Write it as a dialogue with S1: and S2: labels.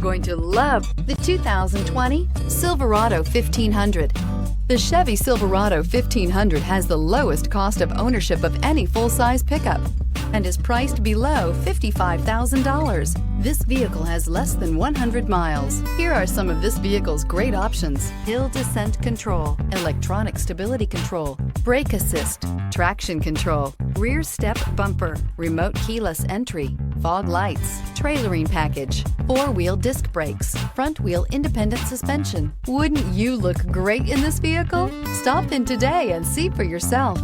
S1: Going to love the 2020 Silverado 1500. The Chevy Silverado 1500 has the lowest cost of ownership of any full-size pickup and is priced below $55,000. This vehicle has less than 100 miles. Here are some of this vehicle's great options: hill descent control, electronic stability control, brake assist, traction control, rear step bumper, remote keyless entry, fog lights, trailering package, four-wheel disc brakes, front-wheel independent suspension. Wouldn't you look great in this vehicle? Stop in today and see for yourself.